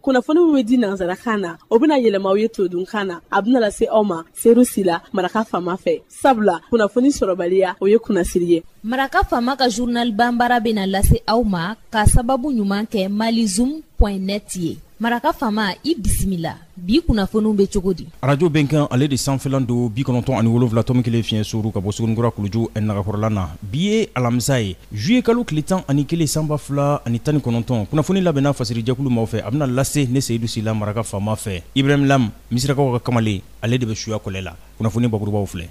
kunnafoni min bɛ di nanzarakan na o bɛna yɛlɛma aw ye todunkan na a bɛna lase aw ma seeru sila maraka faama fɛ sabula kunnafoni sɔrɔbaliya o ye kunnasiri ye. Maraka faama ka journal banbara bɛna lase aw ma ka sababu ɲuman kɛ malizoom.net ye. Maraka faama i bisimila bi kunnafoniw bɛ cogo di. Radio Benkan ale de sanfɛlan don 97.7 kelen fiɲɛ suru ka bɔ Suguninkura Kuluju Nagakɔrɔla na bi ye alamisa ye juillet kalo tile 11 sanba 219 kunnafoni labɛnna fasirijɛkulu maaw fɛ a bɛna lase ne Seyidu Sila maraka faama fɛ Ibrahim Lam misirakaw ka kamalen ale de bɛ suya kɔlɛ la kunnafoni bakurubaw filɛ.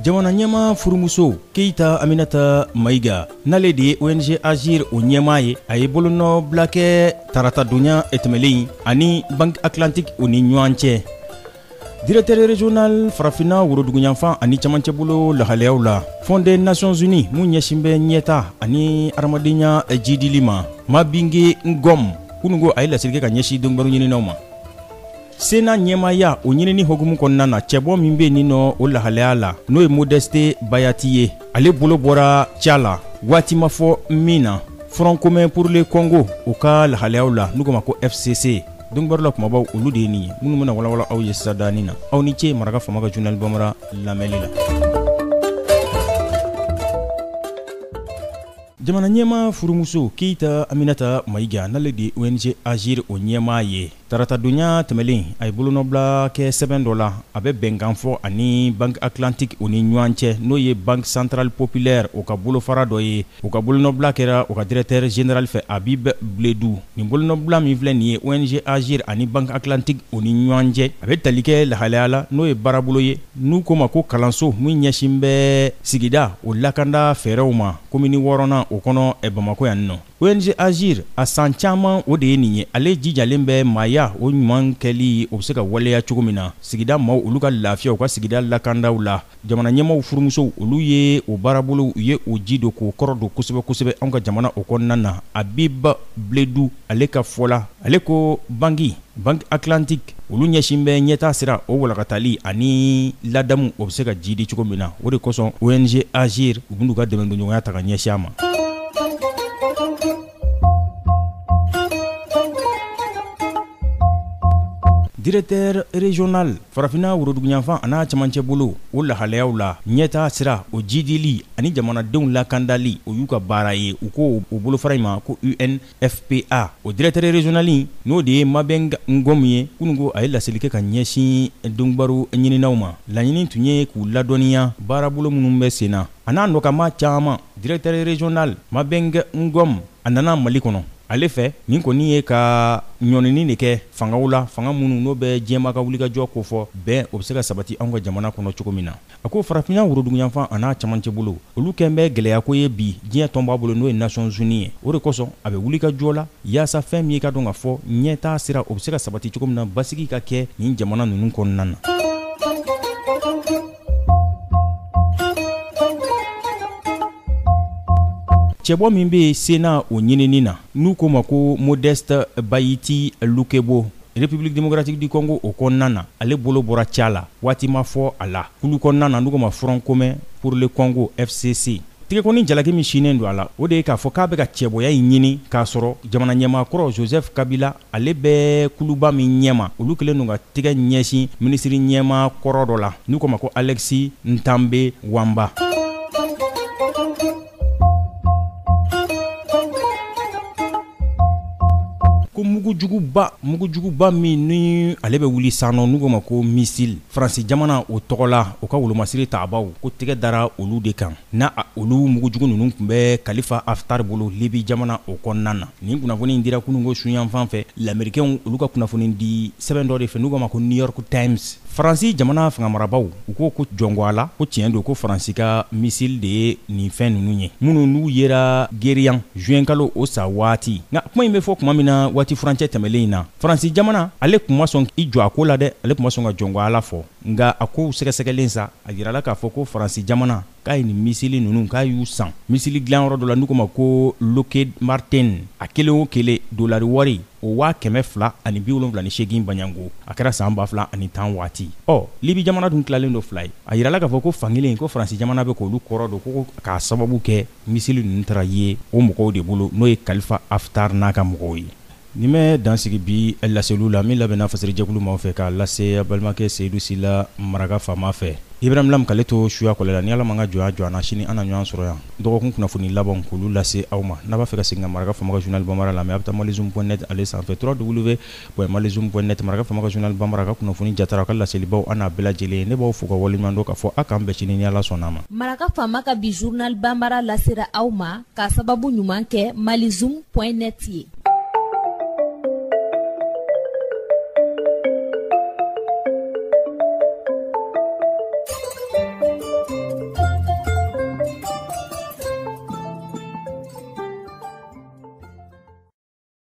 Jamana ɲɛma furumuso Keita Aminata Maiga n'ale de ye ONG Agir o ɲɛma ye a ye bolonɔ bila kɛ tarata donya tɛmɛlen ani Banque Atlantique o ni ɲɔgɔn cɛ. Directeur régional Farafina Woroduguyanfan ani camancɛ bolo lahalayaw la Fonds des Nations Unies mun ɲɛsin bɛ ɲɛta ani adamadenya jidili ma Mabinge Ngom kunungo a ye lasirikɛ ka ɲɛsin dɔnnibaru ɲininaw ma. Sena ɲɛmaya o ɲinini hokumu kɔnɔna na cɛbɔ min bɛ nin nɔ o lahalaya la n'o ye Modeste Bayati ye ale bolo bɔra ca la waati ma fɔ min na Front commun pour le Congo o ka lahalayaw la n'u ko ma ko FCC dɔnnibaru la kumabaw olu de ye nin ye minnu bɛna walawala aw ye sadani na aw ni ce maraka faama ka journal bamara lamɛnli la. Jamana ɲɛma furumuso Keita Aminata Maiga n'ale de ONG Agir o ɲɛma ye tarata donya tɛmɛlen a ye bolonɔbila kɛ sɛbɛn dɔ la a bɛ bɛnkan fɔ ani Banque Atlantique o ni ɲɔgɔn cɛ n'o ye Banque Centrale Populaire o ka bolofara dɔ ye o ka bolonɔbila kɛra o ka directeur général fɛ Habib Bledou nin bolonɔbila min filɛ nin ye ONG Agir ani Banque Atlantique o ni ɲɔgɔn cɛ a bɛ tali kɛ lahalaya la n'o ye baarabolo ye n'u ko ma ko kalanso min ɲɛsin bɛ sigida o lakanda fɛɛrɛw ma komini 6nan o kɔnɔ Bamako yan nɔ. ONG Agir a san caman o de ye nin ye ale jijalen bɛ maaya o ɲuman kɛli o bɛ se ka waleya cogo min na sigida maaw olu ka lafiya u ka sigida lakandaw la jamana ɲɛmaw furumusow olu ye o baarabolo u ye o ji don k'o kɔrɔ don kosɛbɛ kosɛbɛ anw ka jamana o kɔnɔna na Habib Bledou ale ka fɔla ale ko Banque Atlantique olu ɲɛsin bɛ ɲɛta sira o walakatali ani ladamu o bɛ se ka ji di cogo min na o de kosɔn ONG Agir u b'u ka dɛmɛdonɲɔgɔnya ta ka ɲɛsin a ma. Directeur régional Farafina Woroduguyanfan ana camancɛ bolo o lahalayaw la ɲɛta sira o jidili ani jamanadenw lakandali o y'u ka baara ye u ko o bolofara in ma ko UNFPA o directeur régional n'o de ye Mabeng Ngom ye kunungo a ye laseli kɛ ka ɲɛsin dɔnnibaru ɲininaw ma laɲini tun ye k'u ladɔnniya baarabolo minnu bɛ sen na a n'a nɔkama caman directeur régional Mabeng Ngom a nana Mali kɔnɔ ale fɛ nin kɔni ye ka ɲɔnini de kɛ fangaw la fanga minnu n'o bɛ diɲɛma ka wulikajɔ ko fɔ bɛn o bɛ se ka sabati anw ka jamana kɔnɔ cogo min na a ko Farafina Woroduguyanfan a n'a camancɛ bolo olu kɛn bɛ gɛlɛya ko ye bi diɲɛ tɔn b'a bolo n'o ye Nations Unies ye o de kosɔn a bɛ wulikajɔ la yaasa fɛn min ye ka dɔn ka fɔ ɲɛtaa sira o bɛ se ka sabati cogo min na basigi ka kɛ nin jamana ninnu kɔnɔna na. Cɛbɔ min bɛ Sena o ɲinini na n'u ko ma ko Modeste Bayiti Lukebo République démocratique du Congo o kɔnɔna na ale bolo bɔra ca la waati ma fɔ a la kulu kɔnɔna na n'u ko ma Front commun pour le Congo FCC tigɛkɔni jalaki min sinen don a la o de ye k'a fɔ k'a bɛ ka cɛbɔya in ɲini k'a sɔrɔ jamana ɲɛmaakɔrɔ Joseph Kabila ale bɛ kuluba min ɲɛma olu kɛlen don ka tigɛ ɲɛsin minisiri ɲɛmaakɔrɔ dɔ la n'u ko ma ko Alexis Ntambe Wamba. Ko mugujuguba min ni ale bɛ wuli sanɔ n'u ko ma ko missile Faransi jamana o tɔgɔ la o ka wolomasiri taabaw ko tɛgɛ dara olu de kan na olu mugujugu ninnu tun bɛ Kalifa Haftar bolo Libi jamana o kɔnɔna na nin kunnafoni in dira kunungo suyanfan fɛ l'américain olu ka kunnafoni di sɛbɛn dɔ de fɛ n'u ko ma ko New York Times Faransi jamana fangamarabaw u ko jɔngɔ a la ko tiɲɛ don ko Faransi ka missile de ye nin fɛn ninnu ye minnu n'u yera geriyan juin kalo o sa waati nka kuma in bɛ fɔ kuma min na waati furancɛ tɛmɛlen in na Faransi jamana ale tun ma sɔn i jɔ a ko la dɛ ale tun ma sɔn ka jɔngɔ a la fɔ nka a ko sɛgɛsɛgɛlen sa a yirala k'a fɔ ko Faransi jamana k'a ye nin misili nunu k'a y'u san misili dilanyɔrɔ dɔ la n'u ko ma ko Lockheed Martin a kelen o kelen dolari wari o 278 baɲango a kɛra san 2010 waati Libi jamana dun tilalen do fila ye a yirala k'a fɔ ko fankelen ko Faransi jamana bɛ k'olu kɔrɔ do ko k'a sababu kɛ misili ninnu tara ye o mɔgɔw de bolo n'o ye Khalifa Haftar n'a ka mɔgɔw ye nin bɛ dansigi bi laseliw la min labɛnna fasɛrɛjɛkulu maaw fɛ k'a lase a balimakɛ Seydou Sila maraka faama fɛ Ibrahim Lam k'ale to suya kɔlɛ la ni Ala man ka jɔnya na sini an na ɲɔgɔn sɔrɔ yan dɔgɔkun kunnafoni laban k'olu lase aw ma n'a b'a fɛ ka segin ka maraka faama ka journal Bambara lamɛn a bɛ taa malizoom.net ale sanfɛ www.malizoom.net maraka faama ka journal Bambara ka kunnafoni jatara ka laselibaw an n'a bɛɛ lajɛlen ne b'aw fo ka waleɲuman dɔn k'a fɔ a k'an bɛn sini ni Ala sɔnn'a ma maraka faama ka bi journal Bambara lasera aw ma k'a sababu ɲuman kɛ malizoom.net ye